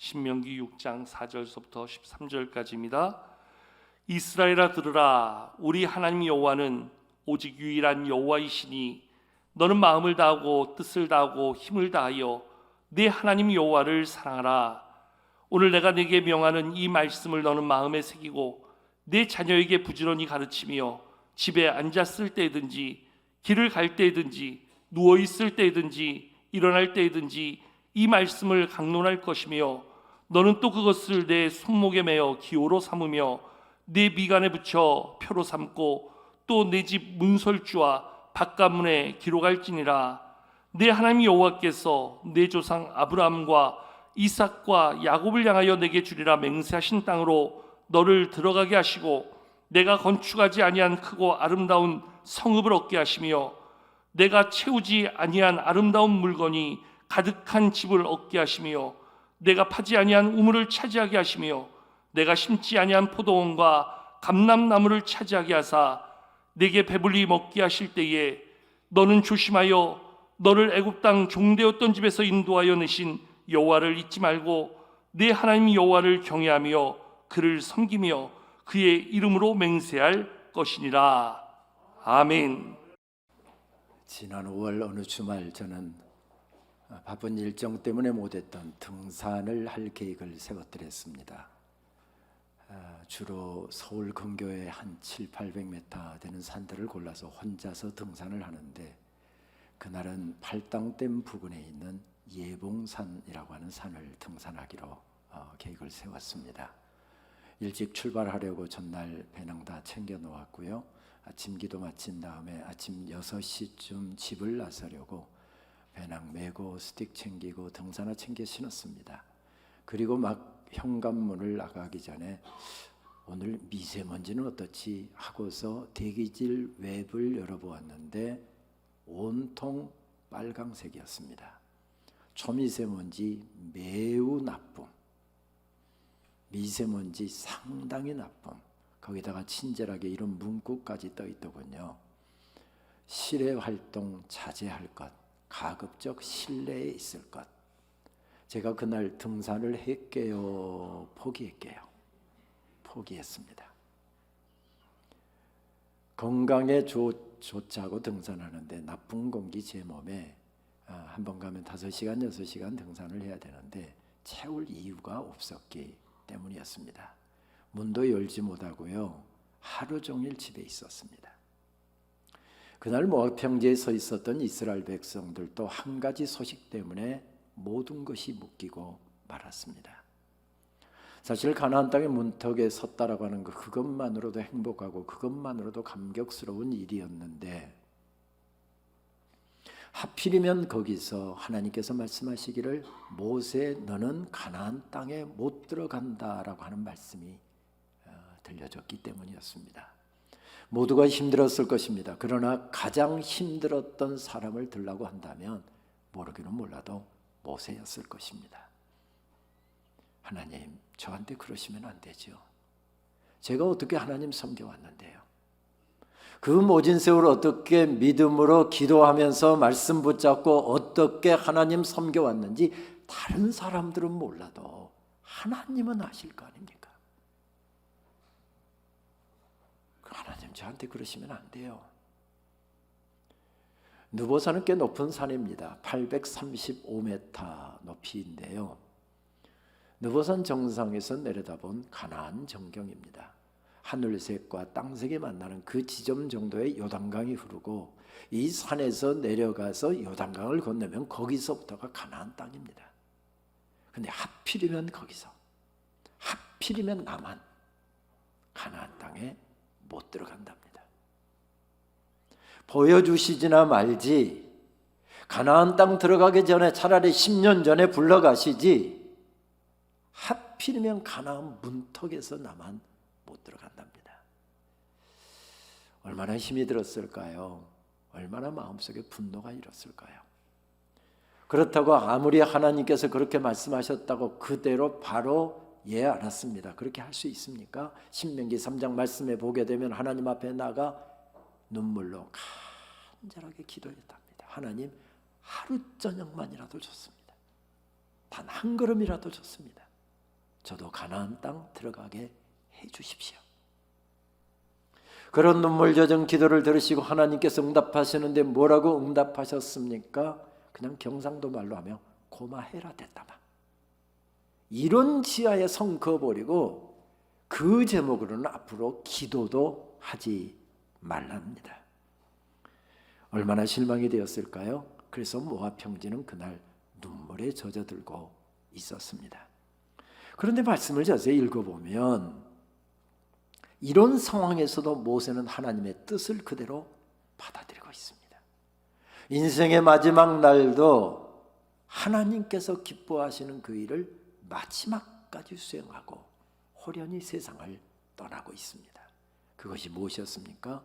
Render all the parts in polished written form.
신명기 6장 4절서부터 13절까지입니다. 이스라엘아 들으라. 우리 하나님 여호와는 오직 유일한 여호와이시니 너는 마음을 다하고 뜻을 다하고 힘을 다하여 네 하나님 여호와를 사랑하라. 오늘 내가 네게 명하는 이 말씀을 너는 마음에 새기고 네 자녀에게 부지런히 가르치며 집에 앉았을 때든지 길을 갈 때든지 누워 있을 때든지 일어날 때든지 이 말씀을 강론할 것이며 너는 또 그것을 내 손목에 매어 기호로 삼으며 네 미간에 붙여 표로 삼고 또 내 집 문설주와 바깥문에 기록할지니라. 내 하나님 여호와께서 내 조상 아브라함과 이삭과 야곱을 향하여 내게 주리라 맹세하신 땅으로 너를 들어가게 하시고 내가 건축하지 아니한 크고 아름다운 성읍을 얻게 하시며 내가 채우지 아니한 아름다운 물건이 가득한 집을 얻게 하시며 내가 파지 아니한 우물을 차지하게 하시며 내가 심지 아니한 포도원과 감람나무를 차지하게 하사 내게 배불리 먹게 하실 때에 너는 조심하여 너를 애굽 땅 종되었던 집에서 인도하여 내신 여호와를 잊지 말고 네 하나님 여호와를 경외하며 그를 섬기며 그의 이름으로 맹세할 것이니라. 아멘. 지난 5월 어느 주말 저는 바쁜 일정 때문에 못했던 등산을 할 계획을 세웠더랬습니다. 주로 서울 근교의 한 700~800m 되는 산들을 골라서 혼자서 등산을 하는데 그날은 팔당댐 부근에 있는 예봉산이라고 하는 산을 등산하기로 계획을 세웠습니다. 일찍 출발하려고 전날 배낭 다 챙겨 놓았고요. 아침 기도 마친 다음에 아침 6시쯤 집을 나서려고 배낭 메고 스틱 챙기고 등산화 챙겨 신었습니다. 그리고 막 현관문을 나가기 전에 오늘 미세먼지는 어떻지 하고서 대기질 웹을 열어보았는데 온통 빨강색이었습니다. 초미세먼지 매우 나쁨, 미세먼지 상당히 나쁨, 거기다가 친절하게 이런 문구까지 떠 있더군요. 실외 활동 자제할 것, 가급적 실내에 있을 것. 제가 그날 등산을 했게요, 포기했습니다. 건강에 좋자고 등산하는데 나쁜 공기 제 몸에 한 번 가면 5시간, 6시간 등산을 해야 되는데 채울 이유가 없었기 때문이었습니다. 문도 열지 못하고요. 하루 종일 집에 있었습니다. 그날 모압 평지에 서 있었던 이스라엘 백성들도 한 가지 소식 때문에 모든 것이 묶이고 말았습니다. 사실 가나안 땅의 문턱에 섰다라고 하는 것 그것만으로도 행복하고 그것만으로도 감격스러운 일이었는데 하필이면 거기서 하나님께서 말씀하시기를 모세 너는 가나안 땅에 못 들어간다라고 하는 말씀이 들려졌기 때문이었습니다. 모두가 힘들었을 것입니다. 그러나 가장 힘들었던 사람을 들라고 한다면 모르기는 몰라도 모세였을 것입니다. 하나님, 저한테 그러시면 안 되죠. 제가 어떻게 하나님 섬겨왔는데요. 그 모진 세월 어떻게 믿음으로 기도하면서 말씀 붙잡고 어떻게 하나님 섬겨왔는지 다른 사람들은 몰라도 하나님은 아실 거 아닙니까? 하나님 저한테 그러시면 안 돼요. 느보산은 꽤 높은 산입니다. 835m 높이인데요. 느보산 정상에서 내려다본 가나안 전경입니다. 하늘색과 땅색이 만나는 그 지점 정도의 요단강이 흐르고 이 산에서 내려가서 요단강을 건너면 거기서부터가 가나안 땅입니다. 근데 하필이면 거기서 하필이면 나만 가나안 땅에 못 들어간답니다. 보여주시지나 말지 가나안 땅 들어가기 전에 차라리 10년 전에 불러가시지 하필이면 가나안 문턱에서 나만 못 들어간답니다. 얼마나 힘이 들었을까요? 얼마나 마음속에 분노가 일었을까요? 그렇다고 아무리 하나님께서 그렇게 말씀하셨다고 그대로 바로 알았습니다. 그렇게 할 수 있습니까? 신명기 3장 말씀에 보게 되면 하나님 앞에 나가 눈물로 간절하게 기도했답니다. 하나님 하루 저녁만이라도 좋습니다. 단 한 걸음이라도 좋습니다. 저도 가나안 땅 들어가게 해 주십시오. 그런 눈물 젖은 기도를 들으시고 하나님께서 응답하시는데 뭐라고 응답하셨습니까? 그냥 경상도 말로 하면 고마해라 됐다마. 이런 지하에 성 그어버리고 그 제목으로는 앞으로 기도도 하지 말랍니다. 얼마나 실망이 되었을까요? 그래서 모압 평지는 그날 눈물에 젖어들고 있었습니다. 그런데 말씀을 자세히 읽어보면 이런 상황에서도 모세는 하나님의 뜻을 그대로 받아들이고 있습니다. 인생의 마지막 날도 하나님께서 기뻐하시는 그 일을 마지막까지 수행하고 호련히 세상을 떠나고 있습니다. 그것이 무엇이었습니까?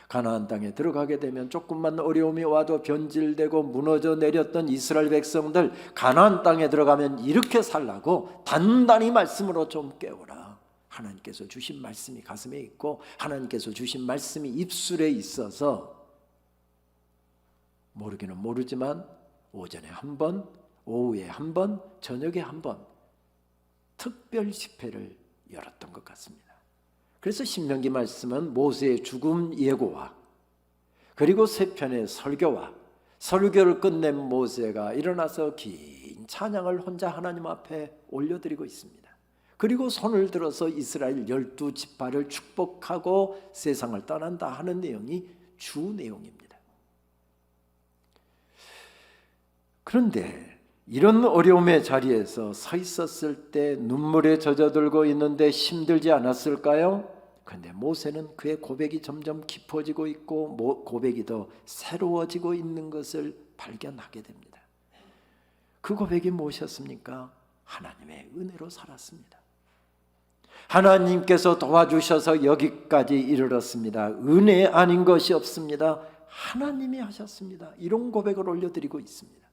가나안 땅에 들어가게 되면 조금만 어려움이 와도 변질되고 무너져 내렸던 이스라엘 백성들, 가나안 땅에 들어가면 이렇게 살라고 단단히 말씀으로 좀 깨우라. 하나님께서 주신 말씀이 가슴에 있고 하나님께서 주신 말씀이 입술에 있어서 모르기는 모르지만 오전에 한 번, 오후에 한 번, 저녁에 한 번 특별 집회를 열었던 것 같습니다. 그래서 신명기 말씀은 모세의 죽음 예고와 그리고 세 편의 설교와 설교를 끝낸 모세가 일어나서 긴 찬양을 혼자 하나님 앞에 올려드리고 있습니다. 그리고 손을 들어서 이스라엘 12지파를 축복하고 세상을 떠난다 하는 내용이 주 내용입니다. 그런데 이런 어려움의 자리에서 서 있었을 때 눈물에 젖어들고 있는데 힘들지 않았을까요? 그런데 모세는 그의 고백이 점점 깊어지고 있고 고백이 더 새로워지고 있는 것을 발견하게 됩니다. 그 고백이 무엇이었습니까? 하나님의 은혜로 살았습니다. 하나님께서 도와주셔서 여기까지 이르렀습니다. 은혜 아닌 것이 없습니다. 하나님이 하셨습니다. 이런 고백을 올려드리고 있습니다.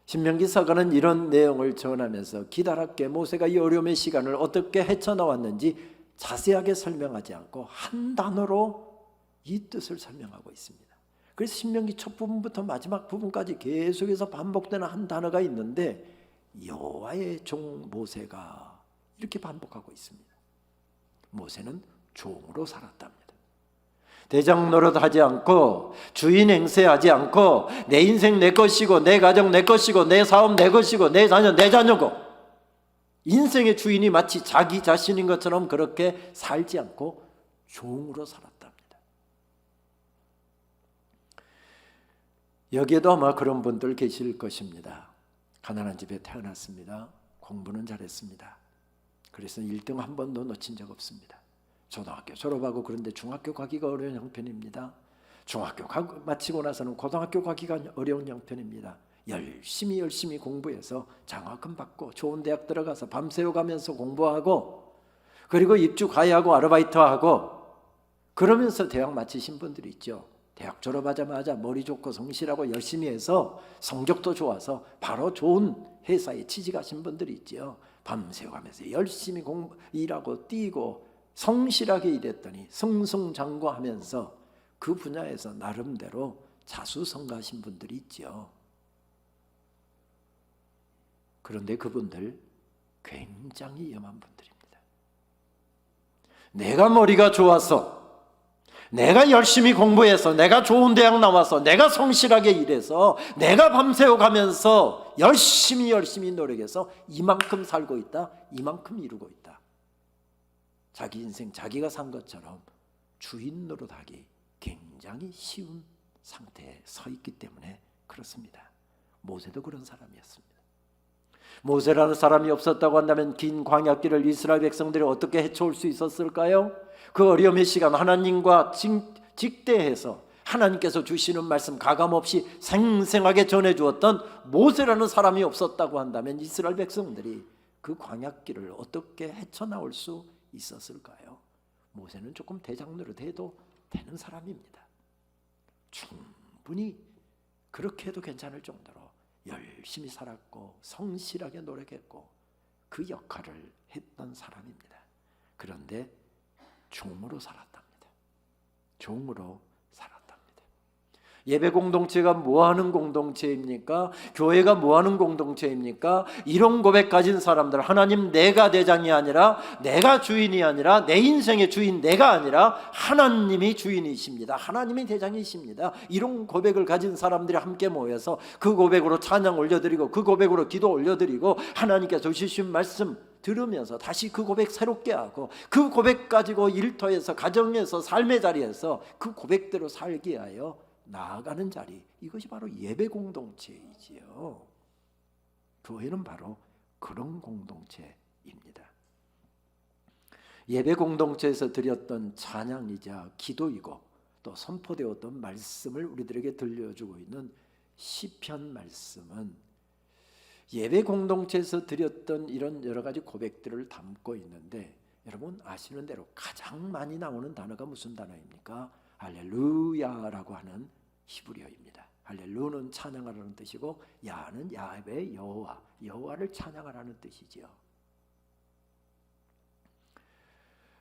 신명기서가는 이런 내용을 전하면서 기다랗게 모세가 이 어려움의 시간을 어떻게 헤쳐나왔는지 자세하게 설명하지 않고 한 단어로 이 뜻을 설명하고 있습니다. 그래서 신명기 첫 부분부터 마지막 부분까지 계속해서 반복되는 한 단어가 있는데 여호와의 종 모세가 이렇게 반복하고 있습니다. 모세는 종으로 살았답니다. 대장 노릇하지 않고 주인 행세하지 않고 내 인생 내 것이고 내 가정 내 것이고 내 사업 내 것이고 내 자녀 내 자녀고 인생의 주인이 마치 자기 자신인 것처럼 그렇게 살지 않고 종으로 살았답니다. 여기에도 아마 그런 분들 계실 것입니다. 가난한 집에 태어났습니다. 공부는 잘했습니다. 그래서 1등 한 번도 놓친 적 없습니다. 초등학교 졸업하고 그런데 중학교 가기가 어려운 형편입니다. 중학교 마치고 나서는 고등학교 가기가 어려운 형편입니다. 열심히 공부해서 장학금 받고 좋은 대학 들어가서 밤새워 가면서 공부하고 그리고 입주 가야하고 아르바이트하고 그러면서 대학 마치신 분들이 있죠. 대학 졸업하자마자 머리 좋고 성실하고 열심히 해서 성적도 좋아서 바로 좋은 회사에 취직하신 분들이 있죠. 밤새워 가면서 열심히 일하고 뛰고 성실하게 일했더니 승승장구하면서 그 분야에서 나름대로 자수성가하신 분들이 있죠. 그런데 그분들 굉장히 위험한 분들입니다. 내가 머리가 좋아서 내가 열심히 공부해서 내가 좋은 대학 나와서 내가 성실하게 일해서 내가 밤새워 가면서 열심히 노력해서 이만큼 살고 있다, 이만큼 이루고 있다. 자기 인생 자기가 산 것처럼 주인 노릇하기 굉장히 쉬운 상태에 서 있기 때문에 그렇습니다. 모세도 그런 사람이었습니다. 모세라는 사람이 없었다고 한다면 긴 광야길을 이스라엘 백성들이 어떻게 헤쳐올 수 있었을까요? 그 어려움의 시간 하나님과 직대해서 하나님께서 주시는 말씀 가감없이 생생하게 전해주었던 모세라는 사람이 없었다고 한다면 이스라엘 백성들이 그 광야길을 어떻게 헤쳐나올 수 있었을까요? 모세는 조금 대장노릇 해도 되는 사람입니다. 충분히 그렇게 해도 괜찮을 정도로 열심히 살았고 성실하게 노력했고 그 역할을 했던 사람입니다. 그런데 종으로 살았답니다. 종으로 살았답니다. 예배 공동체가 뭐하는 공동체입니까? 교회가 뭐하는 공동체입니까? 이런 고백 가진 사람들, 하나님 내가 대장이 아니라, 내가 주인이 아니라, 내 인생의 주인 내가 아니라 하나님이 주인이십니다. 하나님이 대장이십니다. 이런 고백을 가진 사람들이 함께 모여서 그 고백으로 찬양 올려드리고, 그 고백으로 기도 올려드리고, 하나님께서 주신 말씀 들으면서 다시 그 고백 새롭게 하고, 그 고백 가지고 일터에서, 가정에서, 삶의 자리에서 그 고백대로 살게 하여 나아가는 자리, 이것이 바로 예배 공동체이지요. 교회는 바로 그런 공동체입니다. 예배 공동체에서 드렸던 찬양이자 기도이고 또 선포되었던 말씀을 우리들에게 들려주고 있는 시편 말씀은 예배 공동체에서 드렸던 이런 여러 가지 고백들을 담고 있는데, 여러분 아시는 대로 가장 많이 나오는 단어가 무슨 단어입니까? 할렐루야라고 하는 히브리어입니다. 할렐루는 찬양하라는 뜻이고, 야는 야훼 여호와, 여호와를 찬양하라는 뜻이지요.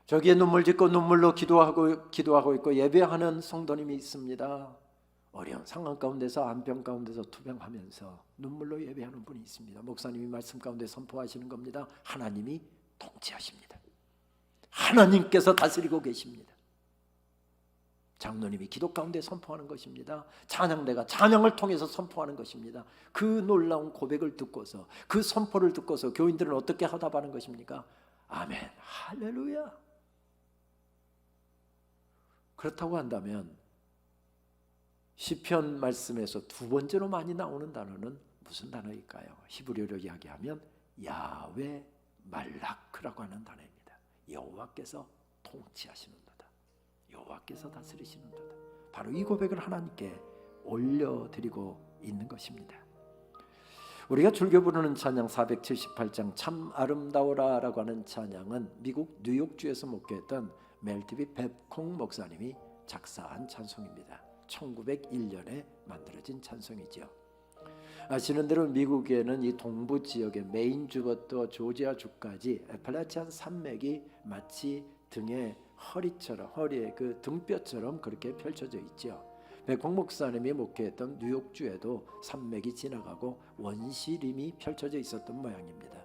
저기에 눈물 짓고 눈물로 기도하고 있고 예배하는 성도님이 있습니다. 어려운 상황 가운데서, 안병 가운데서 투병하면서 눈물로 예배하는 분이 있습니다. 목사님이 말씀 가운데 선포하시는 겁니다. 하나님이 통치하십니다. 하나님께서 다스리고 계십니다. 장로님이 기도 가운데 선포하는 것입니다. 찬양대가 찬양을 통해서 선포하는 것입니다. 그 놀라운 고백을 듣고서, 그 선포를 듣고서 교인들은 어떻게 하답하는 것입니까? 아멘, 할렐루야. 그렇다고 한다면 시편 말씀에서 두 번째로 많이 나오는 단어는 무슨 단어일까요? 히브리어로 이야기하면 야훼 말라크라고 하는 단어입니다. 여호와께서 통치하시는 도다, 여호와께서 다스리시는 도다. 바로 이 고백을 하나님께 올려드리고 있는 것입니다. 우리가 즐겨 부르는 찬양 478장 참 아름다워라 라고 하는 찬양은 미국 뉴욕주에서 목회했던 멜티비 펩콩 목사님이 작사한 찬송입니다. 1901년에 만들어진 찬송이죠. 아시는 대로 미국에는 이 동부 지역의 메인주부터 조지아주까지 애팔라치안 산맥이 마치 등의 허리에 그 등뼈처럼 그렇게 펼쳐져 있죠. 백홍 목사님이 목회했던 뉴욕주에도 산맥이 지나가고 원시림이 펼쳐져 있었던 모양입니다.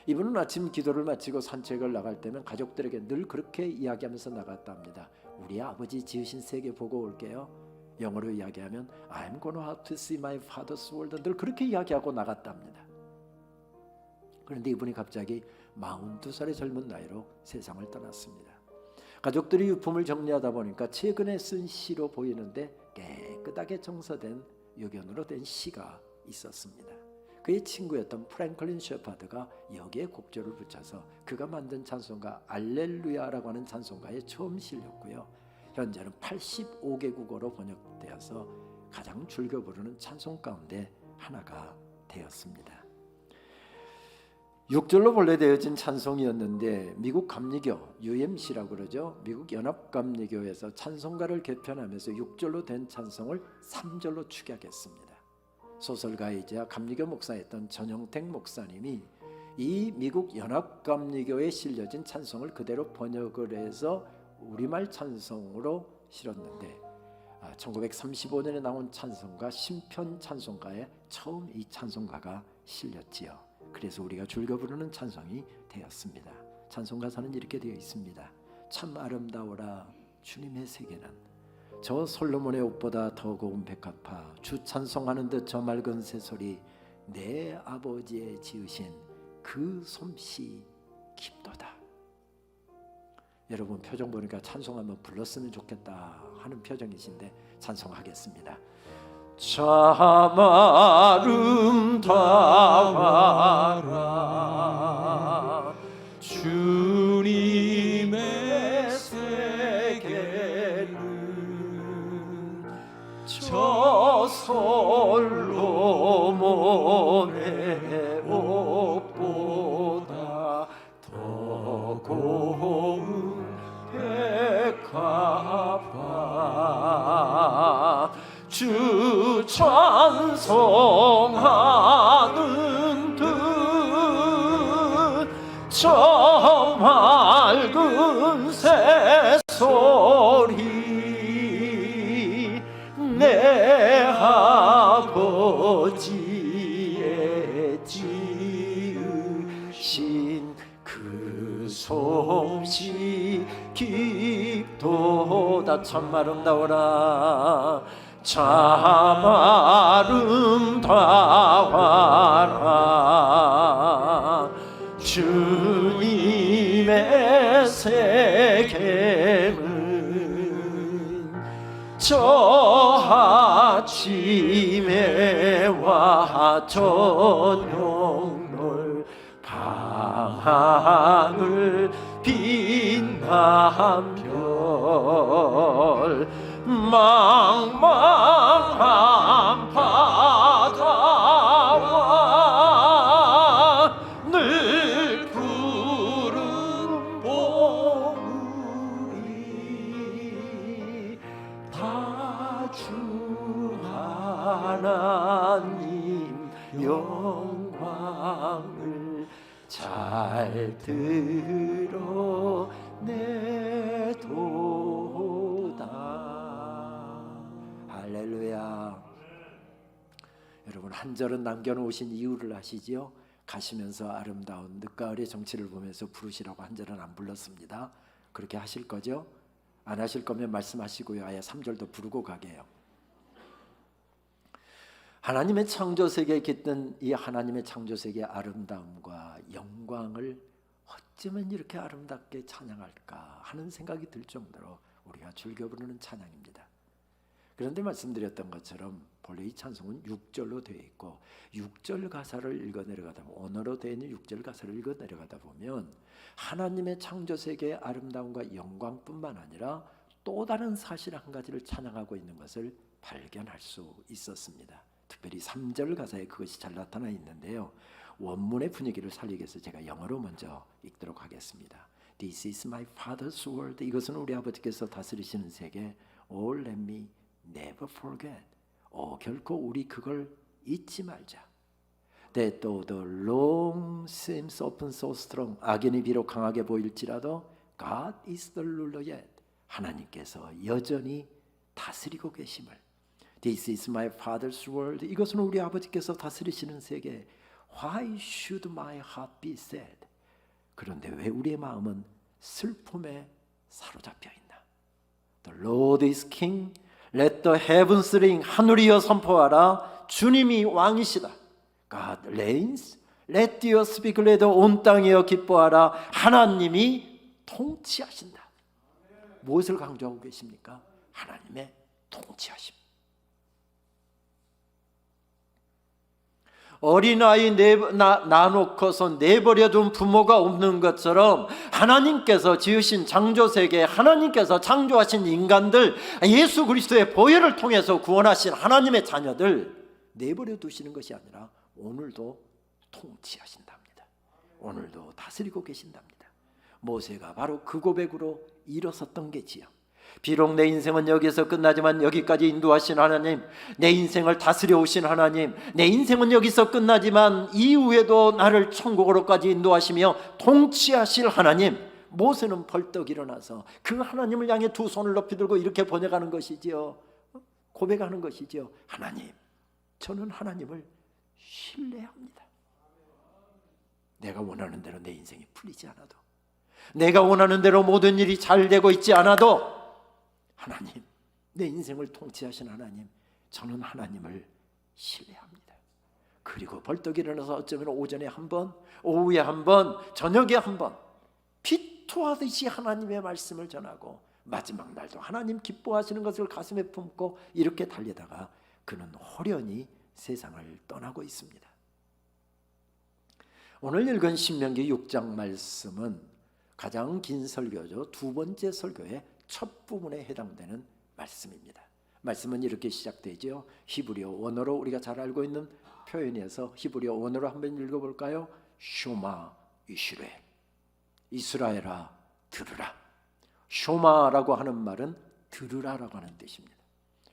이분은 아침 기도를 마치고 산책을 나갈 때면 가족들에게 늘 그렇게 이야기하면서 나갔다 합니다. 우리 아버지 지으신 세계 보고 올게요. 영어로 이야기하면 I'm gonna have to see my father's world. 늘 그렇게 이야기하고 나갔다 합니다. 그런데 이분이 갑자기 42살의 젊은 나이로 세상을 떠났습니다. 가족들이 유품을 정리하다 보니까 최근에 쓴 시로 보이는데 깨끗하게 정서된 유견으로 된 시가 있었습니다. 그의 친구였던 프랭클린 셰파드가 여기에 곡조를 붙여서 그가 만든 찬송가 알렐루야라고 하는 찬송가에 처음 실렸고요. 현재는 85개 국어로 번역되어서 가장 즐겨 부르는 찬송 가운데 하나가 되었습니다. 6절로 본래 되어진 찬송이었는데 미국 감리교 UMC라고 그러죠. 미국 연합감리교에서 찬송가를 개편하면서 6절로 된 찬송을 3절로 축약했습니다. 소설가이자 감리교 목사였던 전영택 목사님이 이 미국 연합감리교에 실려진 찬송을 그대로 번역을 해서 우리말 찬송으로 실었는데 1935년에 나온 찬송가 신편 찬송가에 처음 이 찬송가가 실렸지요. 그래서 우리가 즐겨 부르는 찬송이 되었습니다. 찬송 가사는 이렇게 되어 있습니다. 참 아름다워라 주님의 세계는 저 솔로몬의 옷보다 더 고운 백합화 주 찬송하는 듯 저 맑은 새소리 내 아버지의 지으신 그 솜씨 깊도다. 여러분 표정 보니까 찬송 한번 불렀으면 좋겠다 하는 표정이신데 찬송하겠습니다. 참 아름다워라 주님의 세계는 저 솔로몬의 옷보다 더 고운 백합화 주 찬송하는 듯 저 맑은 새소리 내 아버지의 지으신 그 솜씨 깊도다. 참 아름다워라. 참 아름다워라. 주님의 세계는 저 아침에와 저녁물 방을 빛난 별 망망한 바다와 늘 푸른 봉우리 다 주 하나님 영광을 잘 드러내도다. 할렐루야. 여러분, 한 절은 남겨놓으신 이유를 아시지요? 가시면서 아름다운 늦가을의 정취를 보면서 부르시라고 한 절은 안 불렀습니다. 그렇게 하실 거죠? 안 하실 거면 말씀하시고요. 아예 3절도 부르고 가게요. 하나님의 창조세계에 깃든 이 하나님의 창조세계의 아름다움과 영광을 어쩌면 이렇게 아름답게 찬양할까 하는 생각이 들 정도로 우리가 즐겨 부르는 찬양입니다. 그런데 말씀드렸던 것처럼 본래 이 찬송은 6절로 되어 있고 6절 가사를 읽어 내려가다 보면, 언어로 되어 있는 6절 가사를 읽어 내려가다 보면 하나님의 창조세계의 아름다움과 영광뿐만 아니라 또 다른 사실 한 가지를 찬양하고 있는 것을 발견할 수 있었습니다. 특별히 3절 가사에 그것이 잘 나타나 있는데요. 원문의 분위기를 살리기 위해서 제가 영어로 먼저 읽도록 하겠습니다. This is my father's world. 이것은 우리 아버지께서 다스리시는 세계. Oh, let me never forget. 결코 우리 그걸 잊지 말자. That though the long seems often so strong. 악인이 비록 강하게 보일지라도 God is the ruler yet. 하나님께서 여전히 다스리고 계심을. This is my father's world. 이것은 우리 아버지께서 다스리시는 세계. Why should my heart be sad? 그런데 왜 우리의 마음은 슬픔에 사로잡혀 있나? The Lord is king. Let the heavens ring. 하늘이여 선포하라. 주님이 왕이시다. God reigns. Let the earth be glad. 온 땅이여 기뻐하라. 하나님이 통치하신다. 무엇을 강조하고 계십니까? 하나님의 통치하심. 어린아이 놔놓고서 내버려둔 부모가 없는 것처럼 하나님께서 지으신 창조세계, 하나님께서 창조하신 인간들, 예수 그리스도의 보혈을 통해서 구원하신 하나님의 자녀들 내버려 두시는 것이 아니라 오늘도 통치하신답니다. 오늘도 다스리고 계신답니다. 모세가 바로 그 고백으로 일어섰던 게지요. 비록 내 인생은 여기서 끝나지만 여기까지 인도하신 하나님, 내 인생을 다스려 오신 하나님, 내 인생은 여기서 끝나지만 이후에도 나를 천국으로까지 인도하시며 통치하실 하나님. 모세는 벌떡 일어나서 그 하나님을 향해 두 손을 높이 들고 이렇게 번역하는 것이지요. 고백하는 것이지요. 하나님, 저는 하나님을 신뢰합니다. 내가 원하는 대로 내 인생이 풀리지 않아도, 내가 원하는 대로 모든 일이 잘 되고 있지 않아도 하나님, 내 인생을 통치하신 하나님, 저는 하나님을 신뢰합니다. 그리고 벌떡 일어나서 어쩌면 오전에 한 번, 오후에 한 번, 저녁에 한 번 피투하듯이 하나님의 말씀을 전하고 마지막 날도 하나님 기뻐하시는 것을 가슴에 품고 이렇게 달리다가 그는 호련히 세상을 떠나고 있습니다. 오늘 읽은 신명기 6장 말씀은 가장 긴 설교죠. 두 번째 설교의 첫 부분에 해당되는 말씀입니다. 말씀은 이렇게 시작되죠. 히브리어 원어로 우리가 잘 알고 있는 표현이어서 히브리어 원어로 한번 읽어볼까요? 쇼마 이스라엘. 이스라엘아 들으라. 쇼마라고 하는 말은 들으라라고 하는 뜻입니다.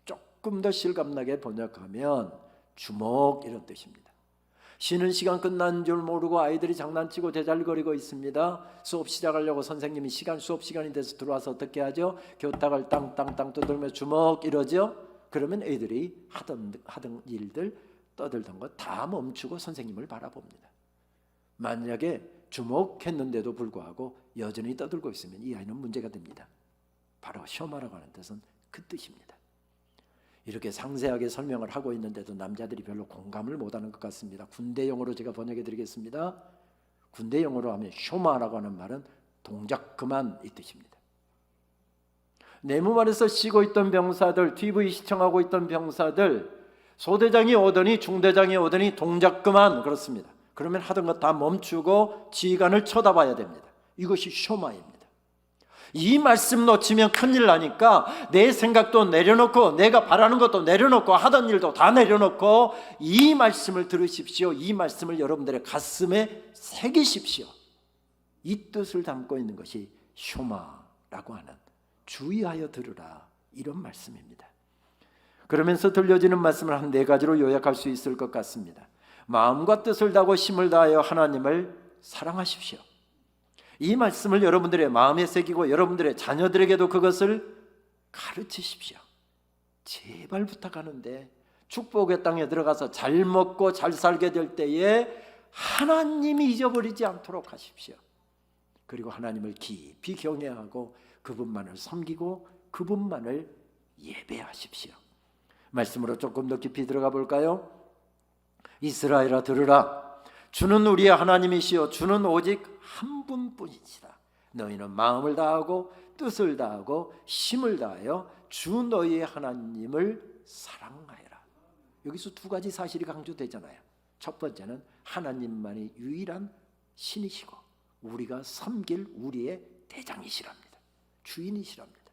조금 더 실감나게 번역하면 주목 이런 뜻입니다. 쉬는 시간 끝난 줄 모르고 아이들이 장난치고 제잘거리고 있습니다. 수업 시작하려고 선생님이 수업 시간이 돼서 들어와서 어떻게 하죠? 교탁을 땅땅땅 두들며 주먹 이러죠. 그러면 애들이 하던 일들, 떠들던 거 다 멈추고 선생님을 바라봅니다. 만약에 주목했는데도 불구하고 여전히 떠들고 있으면 이 아이는 문제가 됩니다. 바로 쇼마라고 하는 뜻은 그 뜻입니다. 이렇게 상세하게 설명을 하고 있는데도 남자들이 별로 공감을 못하는 것 같습니다. 군대 용어로 제가 번역해 드리겠습니다. 군대 용어로 하면 쇼마라고 하는 말은 동작 그만 이 뜻입니다. 내무반에서 쉬고 있던 병사들, TV 시청하고 있던 병사들, 소대장이 오더니 중대장이 오더니 동작 그만, 그렇습니다. 그러면 하던 것 다 멈추고 지휘관을 쳐다봐야 됩니다. 이것이 쇼마입니다. 이 말씀 놓치면 큰일 나니까 내 생각도 내려놓고 내가 바라는 것도 내려놓고 하던 일도 다 내려놓고 이 말씀을 들으십시오. 이 말씀을 여러분들의 가슴에 새기십시오. 이 뜻을 담고 있는 것이 쇼마라고 하는 주의하여 들으라, 이런 말씀입니다. 그러면서 들려지는 말씀을 한 4가지로 요약할 수 있을 것 같습니다. 마음과 뜻을 다하고 힘을 다하여 하나님을 사랑하십시오. 이 말씀을 여러분들의 마음에 새기고 여러분들의 자녀들에게도 그것을 가르치십시오. 제발 부탁하는데 축복의 땅에 들어가서 잘 먹고 잘 살게 될 때에 하나님이 잊어버리지 않도록 하십시오. 그리고 하나님을 깊이 경외하고 그분만을 섬기고 그분만을 예배하십시오. 말씀으로 조금 더 깊이 들어가 볼까요? 이스라엘아 들으라. 주는 우리의 하나님이시요 주는 오직 한 분뿐이시다. 너희는 마음을 다하고 뜻을 다하고 힘을 다하여 주 너희의 하나님을 사랑하여라. 여기서 2가지 사실이 강조되잖아요. 첫 번째는 하나님만이 유일한 신이시고 우리가 섬길 우리의 대장이시랍니다. 주인이시랍니다.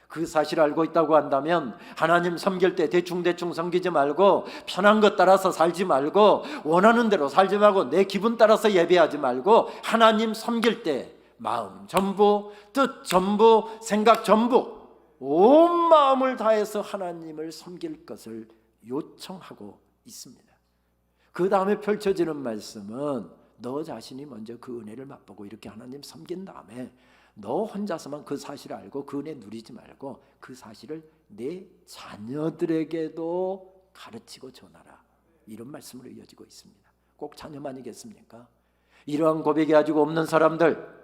그 사실을 알고 있다고 한다면 하나님 섬길 때 대충대충 섬기지 말고 편한 것 따라서 살지 말고 원하는 대로 살지 말고 내 기분 따라서 예배하지 말고 하나님 섬길 때 마음 전부, 뜻 전부, 생각 전부 온 마음을 다해서 하나님을 섬길 것을 요청하고 있습니다. 그 다음에 펼쳐지는 말씀은 너 자신이 먼저 그 은혜를 맛보고 이렇게 하나님 섬긴 다음에 너 혼자서만 그 사실을 알고 그 은혜 누리지 말고 그 사실을 내 자녀들에게도 가르치고 전하라. 이런 말씀으로 이어지고 있습니다. 꼭 자녀만이겠습니까? 이러한 고백이 가지고 없는 사람들,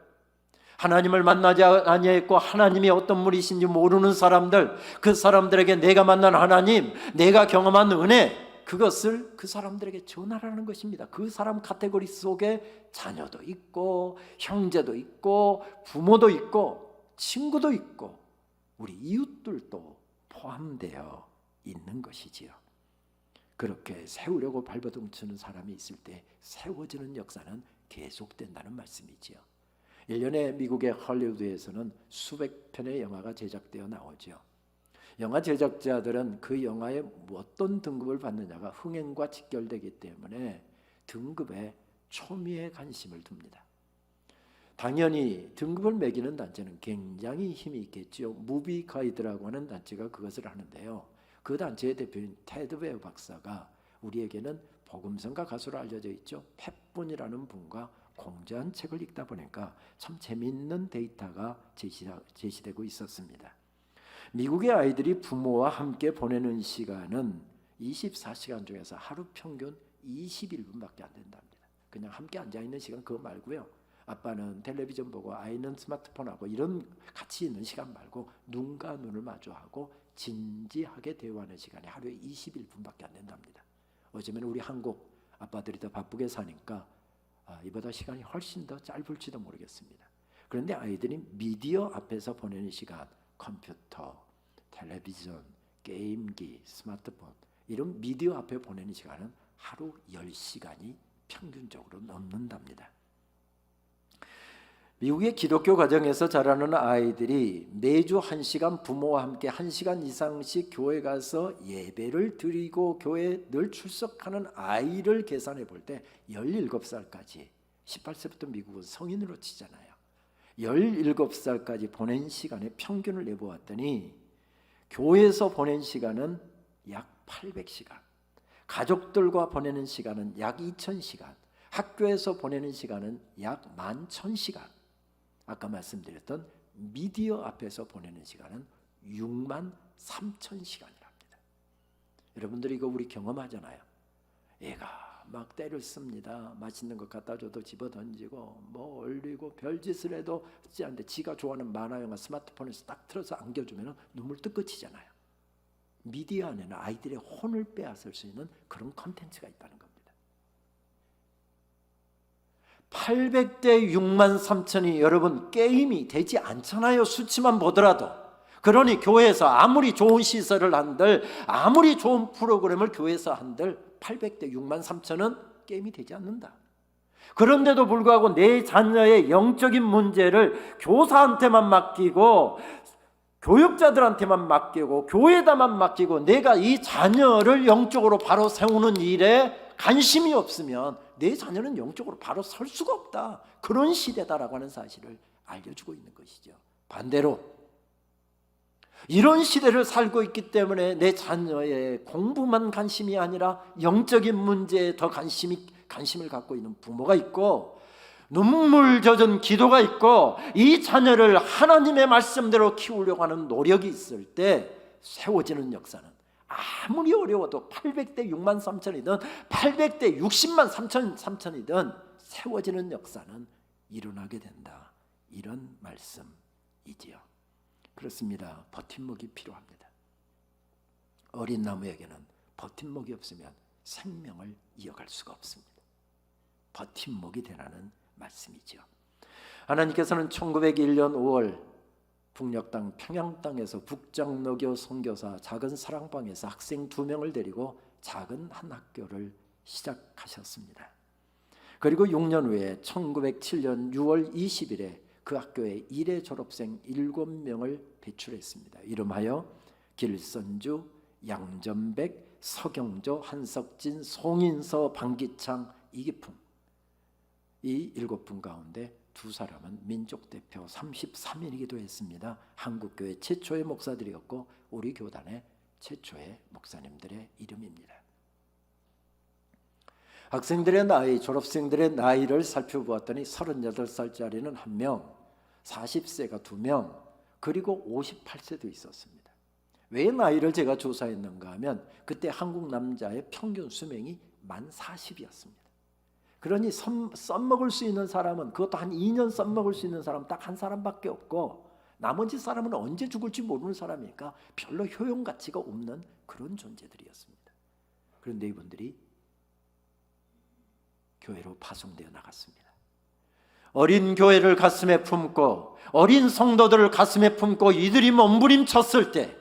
하나님을 만나지 아니했고 하나님이 어떤 분이신지 모르는 사람들, 그 사람들에게 내가 만난 하나님, 내가 경험한 은혜, 그것을 그 사람들에게 전하라는 것입니다. 그 사람 카테고리 속에 자녀도 있고 형제도 있고 부모도 있고 친구도 있고 우리 이웃들도 포함되어 있는 것이지요. 그렇게 세우려고 발버둥치는 사람이 있을 때 세워지는 역사는 계속된다는 말씀이지요. 1년에 미국의 할리우드에서는 수백 편의 영화가 제작되어 나오죠. 영화 제작자들은 그 영화에 어떤 등급을 받느냐가 흥행과 직결되기 때문에 등급에 초미의 관심을 둡니다. 당연히 등급을 매기는 단체는 굉장히 힘이 있겠죠. 무비 가이드라고 하는 단체가 그것을 하는데요. 그 단체의 대표인 테드 베어 박사가 우리에게는 복음성가 가수로 알려져 있죠. 팻분이라는 분과 공저한 책을 읽다 보니까 참 재미있는 데이터가 제시되고 있었습니다. 미국의 아이들이 부모와 함께 보내는 시간은 24시간 중에서 하루 평균 21분밖에 안 된답니다. 그냥 함께 앉아있는 시간 그거 말고요. 아빠는 텔레비전 보고 아이는 스마트폰하고 이런 같이 있는 시간 말고 눈과 눈을 마주하고 진지하게 대화하는 시간이 하루에 21분밖에 안 된답니다. 어쩌면 우리 한국 아빠들이 더 바쁘게 사니까 이보다 시간이 훨씬 더 짧을지도 모르겠습니다. 그런데 아이들이 미디어 앞에서 보내는 시간, 컴퓨터, 텔레비전, 게임기, 스마트폰 이런 미디어 앞에 보내는 시간은 하루 10시간이 평균적으로 넘는답니다. 미국의 기독교 가정에서 자라는 아이들이 매주 1시간 부모와 함께 1시간 이상씩 교회 가서 예배를 드리고 교회에 늘 출석하는 아이를 계산해 볼 때 17살까지 18세부터 미국은 성인으로 치잖아요. 17살까지 보낸 시간의 평균을 내보았더니 교회에서 보낸 시간은 약 800시간, 가족들과 보내는 시간은 약 2000시간, 학교에서 보내는 시간은 약 11,000시간, 아까 말씀드렸던 미디어 앞에서 보내는 시간은 63,000시간이랍니다. 여러분들이 이거 우리 경험하잖아요. 애가 막 때를 씁니다. 맛있는 거 갖다 줘도 집어 던지고 뭐 올리고 별짓을 해도 하지 않는데 지가 좋아하는 만화 영화 스마트폰에서 딱 틀어서 안겨주면 눈물 뜨끔치잖아요. 미디어 안에는 아이들의 혼을 빼앗을 수 있는 그런 콘텐츠가 있다는 겁니다. 800대 6만 3천이 여러분 게임이 되지 않잖아요. 수치만 보더라도. 그러니 교회에서 아무리 좋은 시설을 한들 아무리 좋은 프로그램을 교회에서 한들 800대 6만 3천은 게임이 되지 않는다. 그런데도 불구하고 내 자녀의 영적인 문제를 교사한테만 맡기고 교육자들한테만 맡기고 교회에다만 맡기고 내가 이 자녀를 영적으로 바로 세우는 일에 관심이 없으면 내 자녀는 영적으로 바로 설 수가 없다. 그런 시대다라고 하는 사실을 알려주고 있는 것이죠. 반대로 이런 시대를 살고 있기 때문에 내 자녀의 공부만 관심이 아니라 영적인 문제에 더 관심을 갖고 있는 부모가 있고 눈물 젖은 기도가 있고 이 자녀를 하나님의 말씀대로 키우려고 하는 노력이 있을 때 세워지는 역사는 아무리 어려워도 800대 6만 3천이든 800대 60만 3천이든 세워지는 역사는 일어나게 된다. 이런 말씀이지요. 그렇습니다. 버팀목이 필요합니다. 어린 나무에게는 버팀목이 없으면 생명을 이어갈 수가 없습니다. 버팀목이 되라는 말씀이죠. 하나님께서는 1901년 5월 북녘 땅 평양 땅에서 북장로교 선교사 작은 사랑방에서 학생 2명을 데리고 작은 한 학교를 시작하셨습니다. 그리고 6년 후에 1907년 6월 20일에 그 학교에 일회 졸업생 7명을 배출했습니다. 이름하여 길선주, 양전백, 서경조, 한석진, 송인서, 방기창, 이기풍. 이 7분 가운데 2사람은 민족대표 33인이기도 했습니다. 한국교회 최초의 목사들이었고 우리 교단의 최초의 목사님들의 이름입니다. 학생들의 나이, 졸업생들의 나이를 살펴보았더니 38살짜리는 1명, 40세가 2명, 그리고 58세도 있었습니다. 왜 나이를 제가 조사했는가 하면 그때 한국 남자의 평균 수명이 만 40이었습니다. 그러니 썸먹을 수 있는 사람은 그것도 한 2년 썸먹을 수 있는 사람은 딱 한 사람밖에 없고 나머지 사람은 언제 죽을지 모르는 사람이니까 별로 효용가치가 없는 그런 존재들이었습니다. 그런데 이분들이 교회로 파송되어 나갔습니다. 어린 교회를 가슴에 품고 어린 성도들을 가슴에 품고 이들이 몸부림쳤을 때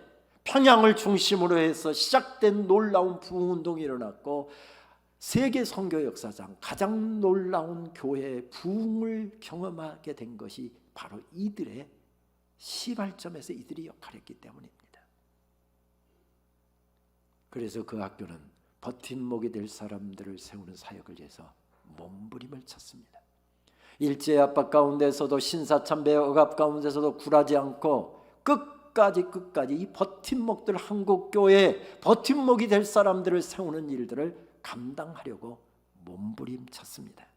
평양을 중심으로 해서 시작된 놀라운 부흥운동이 일어났고 세계 선교 역사상 가장 놀라운 교회의 부흥을 경험하게 된 것이 바로 이들의 시발점에서 이들이 역할했기 때문입니다. 그래서 그 학교는 버팀목이 될 사람들을 세우는 사역을 위해서 몸부림을 쳤습니다. 일제의 압박 가운데서도 신사참배의 억압 가운데서도 굴하지 않고 끝까지 이 버팀목들 한국교회에 버팀목이 될 사람들을 세우는 일들을 감당하려고 몸부림쳤습니다.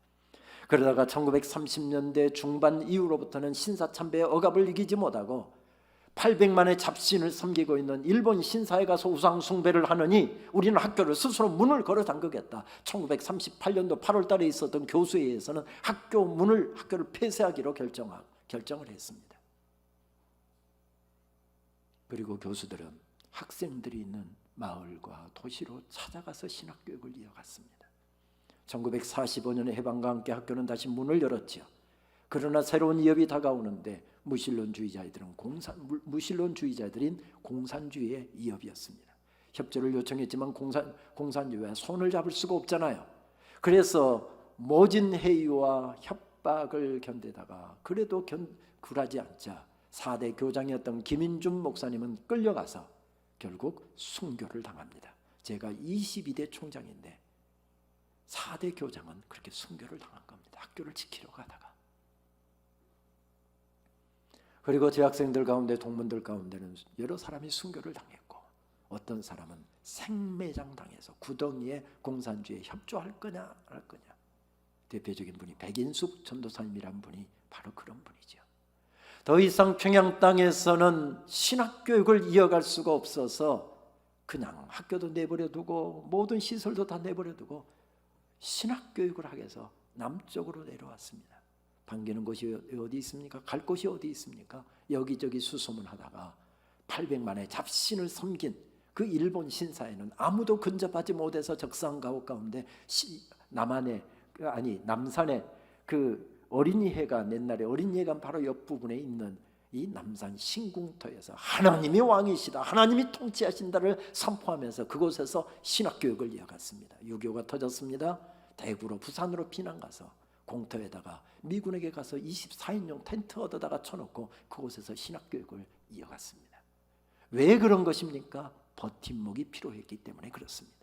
그러다가 1930년대 중반 이후로부터는 신사참배의 억압을 이기지 못하고 800만의 잡신을 섬기고 있는 일본 신사에 가서 우상 숭배를 하느니 우리는 학교를 스스로 문을 걸어 잠그겠다. 1938년도 8월 달에 있었던 교수회의에서는 학교를 폐쇄하기로 결정을 했습니다. 그리고 교수들은 학생들이 있는 마을과 도시로 찾아가서 신학교육을 이어갔습니다. 1945년에 해방과 함께 학교는 다시 문을 열었죠. 그러나 새로운 위협이 다가오는데 무신론주의자들인 공산주의의 위협이었습니다. 협조를 요청했지만 공산주의와 손을 잡을 수가 없잖아요. 그래서 모진 회의와 협박을 견디다가 그래도 굴하지 않자 4대 교장이었던 김인준 목사님은 끌려가서 결국 순교를 당합니다. 제가 22대 총장인데 4대 교장은 그렇게 순교를 당한 겁니다. 학교를 지키러 가다가. 그리고 재학생들 가운데 동문들 가운데는 여러 사람이 순교를 당했고 어떤 사람은 생매장 당해서 구덩이에 공산주의에 협조할 거냐 안 할 거냐. 대표적인 분이 백인숙 전도사님이란 분이 바로 그런 분이죠. 더 이상 평양 땅에서는 신학교육을 이어갈 수가 없어서 그냥 학교도 내버려 두고 모든 시설도 다 내버려 두고 신학교육을 하기 위해서 남쪽으로 내려왔습니다. 반기는 곳이 어디 있습니까? 갈 곳이 어디 있습니까? 여기저기 수소문하다가 800만의 잡신을 섬긴 그 일본 신사에는 아무도 근접하지 못해서 적산가옥 가운데 남산에 그 어린이회관, 옛날에 어린이회관 바로 옆부분에 있는 이 남산 신궁터에서 하나님이 왕이시다, 하나님이 통치하신다를 선포하면서 그곳에서 신학교육을 이어갔습니다. 6.25가 터졌습니다. 대구로 부산으로 피난가서 공터에다가 미군에게 가서 24인용 텐트 얻어다가 쳐놓고 그곳에서 신학교육을 이어갔습니다. 왜 그런 것입니까? 버팀목이 필요했기 때문에 그렇습니다.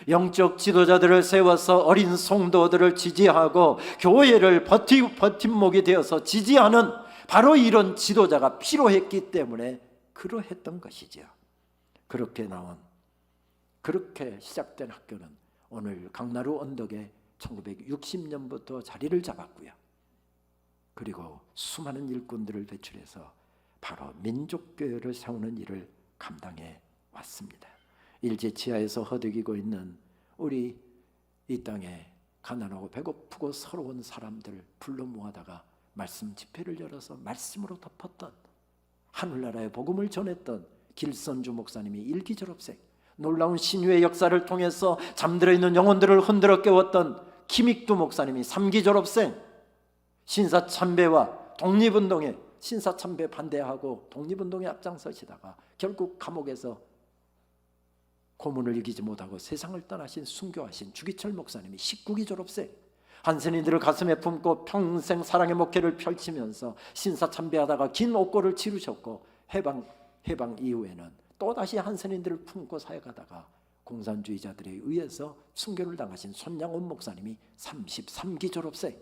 영적 지도자들을 세워서 어린 성도들을 지지하고 교회를 버팀목이 되어서 지지하는 바로 이런 지도자가 필요했기 때문에 그러했던 것이죠. 그렇게 시작된 학교는 오늘 강나루 언덕에 1960년부터 자리를 잡았고요. 그리고 수많은 일꾼들을 배출해서 바로 민족교회를 세우는 일을 감당해 왔습니다. 일제 치하에서 허덕이고 있는 우리 이 땅에 가난하고 배고프고 서러운 사람들 불러 모아다가 말씀 집회를 열어서 말씀으로 덮었던, 하늘나라의 복음을 전했던 길선주 목사님이 1기 졸업생, 놀라운 신유의 역사를 통해서 잠들어 있는 영혼들을 흔들어 깨웠던 김익두 목사님이 3기 졸업생, 신사참배와 독립운동에 신사참배 반대하고 독립운동에 앞장서시다가 결국 감옥에서 고문을 이기지 못하고 세상을 떠나신 순교하신 주기철 목사님이 19기 졸업생, 한센인들을 가슴에 품고 평생 사랑의 목회를 펼치면서 신사참배하다가 긴 옥고를 치르셨고 해방 이후에는 또다시 한센인들을 품고 사역하다가 공산주의자들에 의해서 순교를 당하신 손양원 목사님이 33기 졸업생.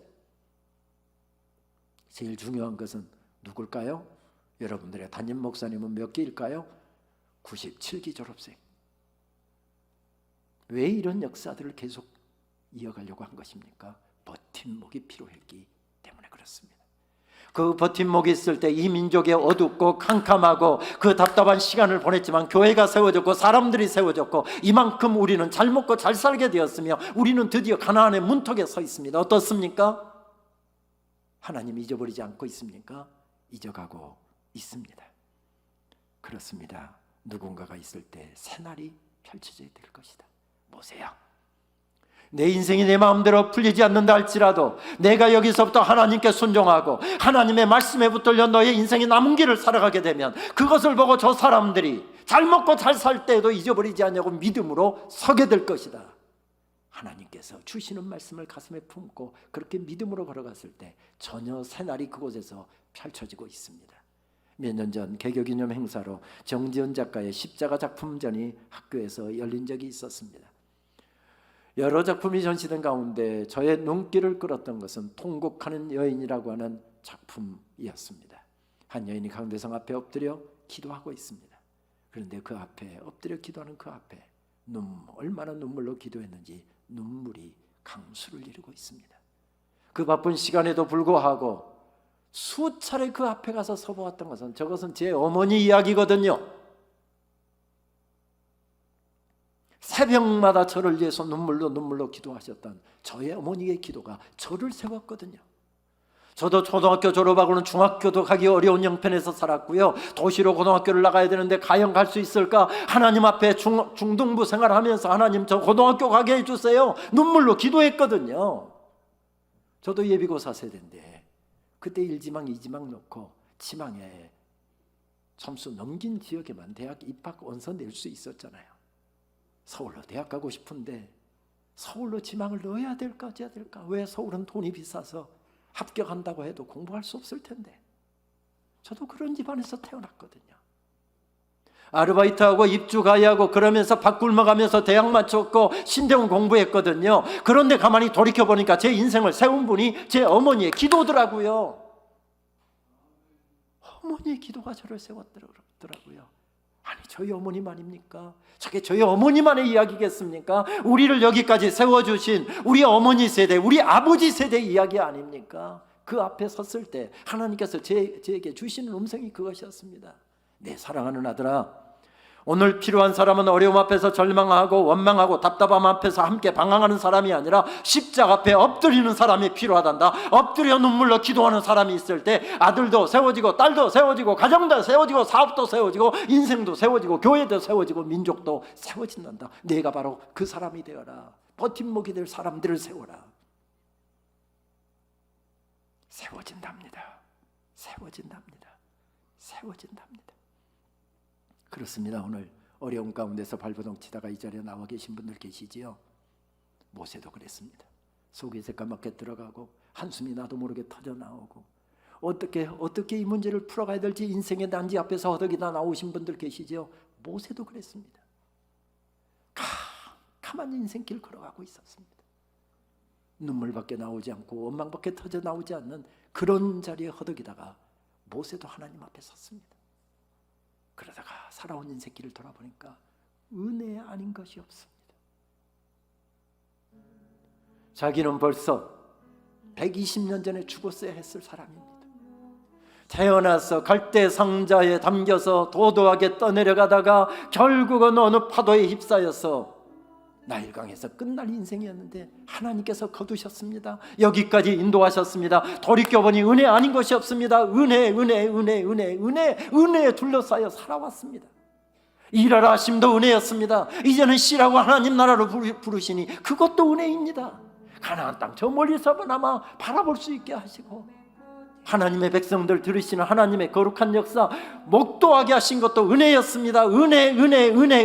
제일 중요한 것은 누굴까요? 여러분들의 담임 목사님은 몇 기일까요? 97기 졸업생. 왜 이런 역사들을 계속 이어가려고 한 것입니까? 버팀목이 필요했기 때문에 그렇습니다. 그 버팀목이 있을 때 이 민족의 어둡고 캄캄하고 그 답답한 시간을 보냈지만 교회가 세워졌고 사람들이 세워졌고 이만큼 우리는 잘 먹고 잘 살게 되었으며 우리는 드디어 가나안의 문턱에 서 있습니다. 어떻습니까? 하나님 잊어버리지 않고 있습니까? 잊어가고 있습니다. 그렇습니다. 누군가가 있을 때 새날이 펼쳐져야 될 것이다. 보세요. 내 인생이 내 마음대로 풀리지 않는다 할지라도 내가 여기서부터 하나님께 순종하고 하나님의 말씀에 붙들려 너의 인생의 남은 길을 살아가게 되면 그것을 보고 저 사람들이 잘 먹고 잘 살 때에도 잊어버리지 않냐고 믿음으로 서게 될 것이다. 하나님께서 주시는 말씀을 가슴에 품고 그렇게 믿음으로 걸어갔을 때 전혀 새날이 그곳에서 펼쳐지고 있습니다. 몇 년 전 개교기념 행사로 정지은 작가의 십자가 작품전이 학교에서 열린 적이 있었습니다. 여러 작품이 전시된 가운데 저의 눈길을 끌었던 것은 통곡하는 여인이라고 하는 작품이었습니다. 한 여인이 강대상 앞에 엎드려 기도하고 있습니다. 그런데 그 앞에 엎드려 기도하는 그 앞에 얼마나 눈물로 기도했는지 눈물이 강수를 이루고 있습니다. 그 바쁜 시간에도 불구하고 수차례 그 앞에 가서 서보았던 것은 저것은 제 어머니 이야기거든요. 새벽마다 저를 위해서 눈물로 기도하셨던 저의 어머니의 기도가 저를 세웠거든요. 저도 초등학교 졸업하고는 중학교도 가기 어려운 형편에서 살았고요. 도시로 고등학교를 나가야 되는데 과연 갈 수 있을까? 하나님 앞에 중등부 생활하면서 하나님 저 고등학교 가게 해주세요. 눈물로 기도했거든요. 저도 예비고사 세대인데 그때 1지망 2지망 놓고 지망에 점수 넘긴 지역에만 대학 입학 원서 낼 수 있었잖아요. 서울로 대학 가고 싶은데 서울로 지망을 넣어야 될까 어찌해야 될까? 왜? 서울은 돈이 비싸서 합격한다고 해도 공부할 수 없을 텐데. 저도 그런 집안에서 태어났거든요. 아르바이트하고 입주 가야하고 그러면서 밥 굶어가면서 대학 마쳤고 신대원 공부했거든요. 그런데 가만히 돌이켜보니까 제 인생을 세운 분이 제 어머니의 기도더라고요. 어머니의 기도가 저를 세웠더라고요. 아니 저희 어머님 아닙니까? 저게 저희 어머니만의 이야기겠습니까? 우리를 여기까지 세워주신 우리 어머니 세대, 우리 아버지 세대 이야기 아닙니까? 그 앞에 섰을 때 하나님께서 제에게 주시는 음성이 그것이었습니다. 내 사랑하는 아들아, 오늘 필요한 사람은 어려움 앞에서 절망하고 원망하고 답답함 앞에서 함께 방황하는 사람이 아니라 십자가 앞에 엎드리는 사람이 필요하단다. 엎드려 눈물로 기도하는 사람이 있을 때 아들도 세워지고 딸도 세워지고 가정도 세워지고 사업도 세워지고 인생도 세워지고 교회도 세워지고 민족도 세워진단다. 내가 바로 그 사람이 되어라. 버팀목이 될 사람들을 세워라. 세워진답니다. 세워진답니다. 세워진답니다. 그렇습니다. 오늘 어려운 가운데서 발버둥 치다가 이 자리에 나와 계신 분들 계시지요. 모세도 그랬습니다. 속이 새까맣게 들어가고 한숨이 나도 모르게 터져 나오고 어떻게 이 문제를 풀어가야 될지 인생의 난지 앞에서 허덕이다 나오신 분들 계시지요. 모세도 그랬습니다. 가만히 인생길 걸어가고 있었습니다. 눈물밖에 나오지 않고 원망밖에 터져 나오지 않는 그런 자리에 허덕이다가 모세도 하나님 앞에 섰습니다. 그러다가 살아온 인생길을 돌아보니까 은혜 아닌 것이 없습니다. 자기는 벌써 120년 전에 죽었어야 했을 사람입니다. 태어나서 갈대상자에 담겨서 도도하게 떠내려가다가 결국은 어느 파도에 휩싸여서 나일강에서 끝날 인생이었는데 하나님께서 거두셨습니다. 여기까지 인도하셨습니다. 돌이켜보니 은혜 아닌 것이 없습니다. 은혜에 둘러싸여 살아왔습니다. 일하라 하심도 은혜였습니다. 이제는 쉬라고 하나님 나라로 부르시니 그것도 은혜입니다. 가나안 땅 저 멀리서나마 바라볼 수 있게 하시고 하나님의 백성들 들으시는 하나님의 거룩한 역사 목도하게 하신 것도 은혜였습니다. 은혜였습니다.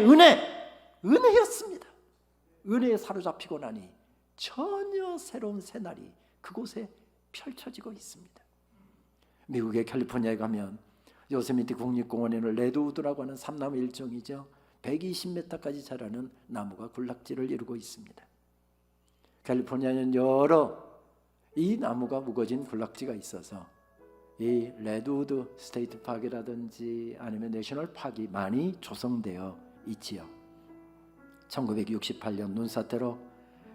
은혜에 사로잡히고 나니 전혀 새로운 새날이 그곳에 펼쳐지고 있습니다. 미국의 캘리포니아에 가면 요세미티 국립공원에는 레드우드라고 하는 삼나무 일종이죠. 120m까지 자라는 나무가 군락지를 이루고 있습니다. 캘리포니아에는 여러 이 나무가 우거진 군락지가 있어서 이 레드우드 스테이트 파크라든지 아니면 내셔널 파크가 많이 조성되어 있지요. 1968년 눈사태로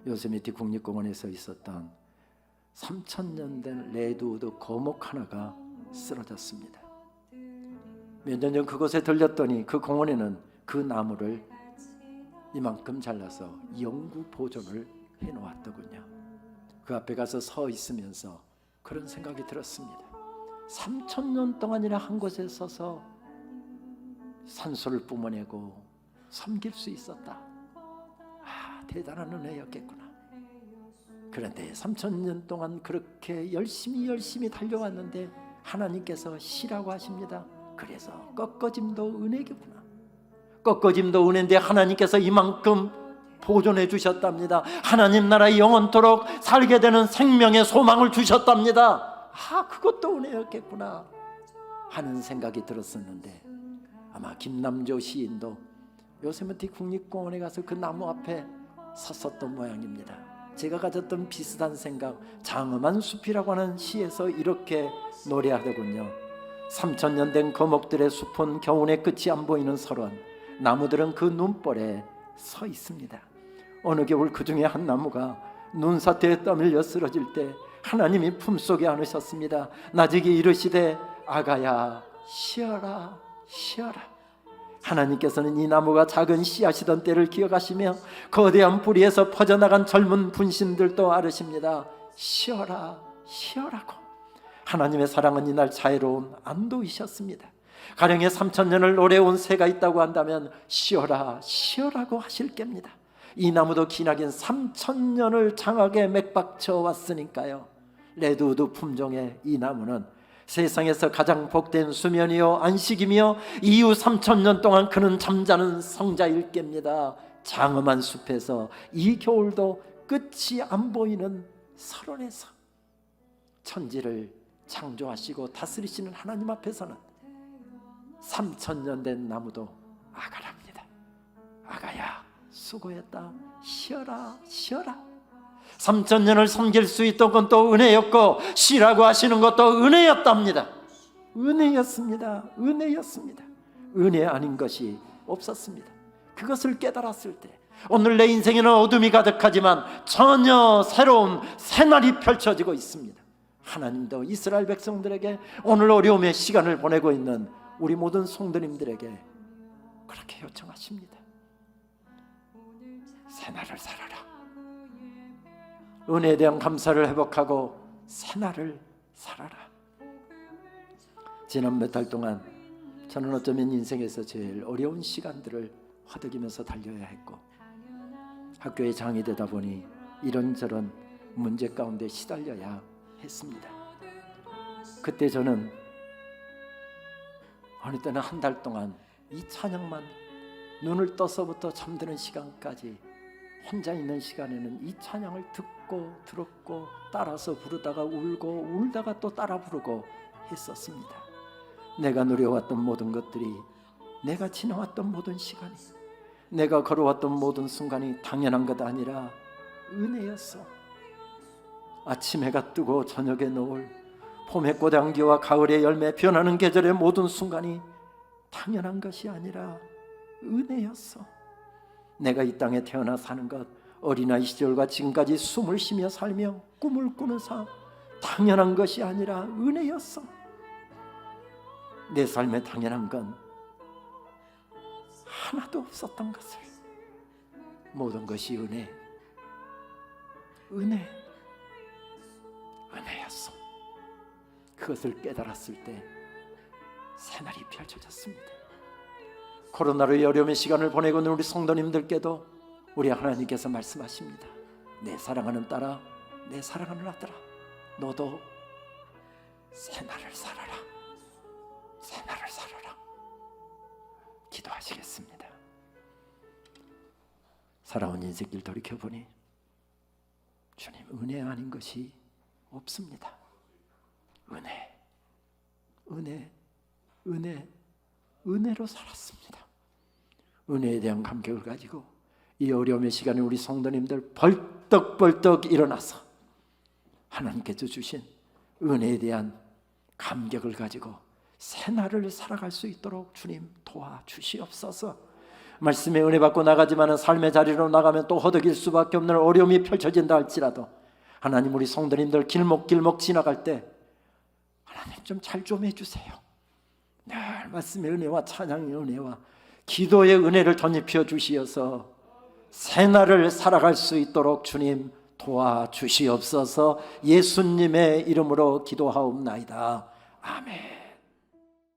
요세미티 국립공원에서 있었던 3,000년 된 레드우드 거목 하나가 쓰러졌습니다. 몇 년 전 그곳에 들렸더니 그 공원에는 그 나무를 이만큼 잘라서 영구 보존을 해놓았더군요. 그 앞에 가서 서 있으면서 그런 생각이 들었습니다. 3,000년 동안이나 한 곳에 서서 산소를 뿜어내고 섬길 수 있었다. 대단한 은혜였겠구나. 그런데 3,000년 동안 그렇게 열심히 달려왔는데 하나님께서 쉬라고 하십니다. 그래서 꺾어짐도 은혜겠구나. 꺾어짐도 은혜인데 하나님께서 이만큼 보존해 주셨답니다. 하나님 나라에 영원토록 살게 되는 생명의 소망을 주셨답니다. 그것도 은혜였겠구나 하는 생각이 들었었는데 아마 김남조 시인도 요세미티 국립공원에 가서 그 나무 앞에 섰었던 모양입니다. 제가 가졌던 비슷한 생각, 장엄한 숲이라고 하는 시에서 이렇게 노래하더군요. 3,000년 된 거목들의 숲은 겨우내 끝이 안 보이는 설원, 나무들은 그 눈벌에 서 있습니다. 어느 겨울 그 중에 한 나무가 눈사태에 떠밀려 쓰러질 때 하나님이 품속에 안으셨습니다. 나직이 이르시되 아가야 쉬어라 쉬어라. 하나님께서는 이 나무가 작은 씨앗이던 때를 기억하시며 거대한 뿌리에서 퍼져나간 젊은 분신들도 아르십니다. 쉬어라 쉬어라고. 하나님의 사랑은 이날 자애로운 안도이셨습니다. 가령에 3,000년을 오래온 새가 있다고 한다면 쉬어라 쉬어라고 하실 겁니다. 이 나무도 기나긴 3,000년을 장하게 맥박쳐 왔으니까요. 레드우드 품종의 이 나무는 세상에서 가장 복된 수면이요 안식이며 이후 3,000년 동안 그는 잠자는 성자일 겁니다. 장엄한 숲에서 이 겨울도 끝이 안 보이는 설원에서 천지를 창조하시고 다스리시는 하나님 앞에서는 3,000년 된 나무도 아가랍니다. 아가야 수고했다 쉬어라 쉬어라. 3,000년을 섬길 수 있던 건 또 은혜였고 쉬라고 하시는 것도 은혜였답니다. 은혜였습니다. 은혜 아닌 것이 없었습니다. 그것을 깨달았을 때 오늘 내 인생에는 어둠이 가득하지만 전혀 새로운 새날이 펼쳐지고 있습니다. 하나님도 이스라엘 백성들에게 오늘 어려움의 시간을 보내고 있는 우리 모든 성도님들에게 그렇게 요청하십니다. 새날을 살아라. 은혜에 대한 감사를 회복하고 새날을 살아라. 지난 몇 달 동안 저는 어쩌면 인생에서 제일 어려운 시간들을 허덕이면서 달려야 했고, 학교의 장이 되다 보니 이런저런 문제 가운데 시달려야 했습니다. 그때 저는 어느 때는 한 달 동안 이 찬양만 눈을 떠서부터 잠드는 시간까지 혼자 있는 시간에는 이 찬양을 듣고 들었고 따라서 부르다가 울고 울다가 또 따라 부르고 했었습니다. 내가 누려왔던 모든 것들이, 내가 지나왔던 모든 시간이, 내가 걸어왔던 모든 순간이 당연한 것 아니라 은혜였어. 아침 해가 뜨고 저녁에 노을, 봄의 꽃향기와 가을의 열매, 변하는 계절의 모든 순간이 당연한 것이 아니라 은혜였어. 내가 이 땅에 태어나 사는 것, 어린아이 시절과 지금까지 숨을 쉬며 살며 꿈을 꾸는 삶, 당연한 것이 아니라 은혜였어. 내 삶에 당연한 건 하나도 없었던 것을, 모든 것이 은혜였어. 그것을 깨달았을 때 새날이 펼쳐졌습니다. 코로나로 어려움의 시간을 보내고 있는 우리 성도님들께도 우리 하나님께서 말씀하십니다. 내 사랑하는 딸아, 내 사랑하는 아들아, 너도 새날을 살아라. 새날을 살아라. 기도하시겠습니다. 살아온 인생길 돌이켜보니 주님, 은혜 아닌 것이 없습니다. 은혜로 살았습니다. 은혜에 대한 감격을 가지고 이 어려움의 시간에 우리 성도님들 벌떡벌떡 일어나서 하나님께서 주신 은혜에 대한 감격을 가지고 새날을 살아갈 수 있도록 주님 도와주시옵소서. 말씀의 은혜 받고 나가지만 삶의 자리로 나가면 또 허덕일 수밖에 없는 어려움이 펼쳐진다 할지라도 하나님, 우리 성도님들 길목길목 지나갈 때 하나님 좀 잘 좀 해주세요. 늘 말씀의 은혜와 찬양의 은혜와 기도의 은혜를 덧입혀 주시어서 새날을 살아갈 수 있도록 주님 도와주시옵소서. 예수님의 이름으로 기도하옵나이다. 아멘.